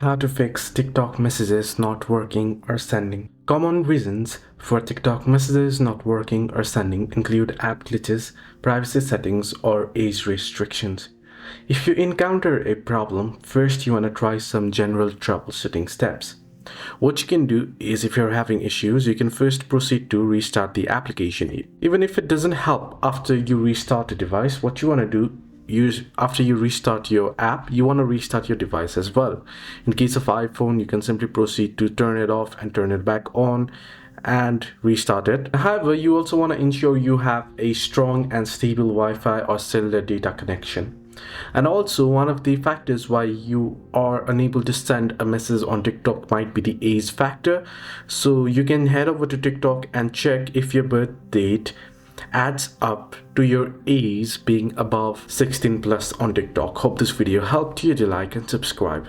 How to fix TikTok messages not working or sending. Common reasons for TikTok messages not working or sending include app glitches, privacy settings, or age restrictions. If you encounter a problem, first you want to try some general troubleshooting steps. What you can do is, if you're having issues, you can first proceed to restart the application. Even if it doesn't help after you restart the device, what you want to do after you restart your app, you want to restart your device as well. In case of iPhone, you can simply proceed to turn it off and turn it back on and restart it. However, you also want to ensure you have a strong and stable Wi-Fi or cellular data connection. And also, one of the factors why you are unable to send a message on TikTok might be the age factor. So you can head over to TikTok and check if your birth date adds up to your age being above 16 plus on TikTok. Hope this video helped you. Do like and subscribe.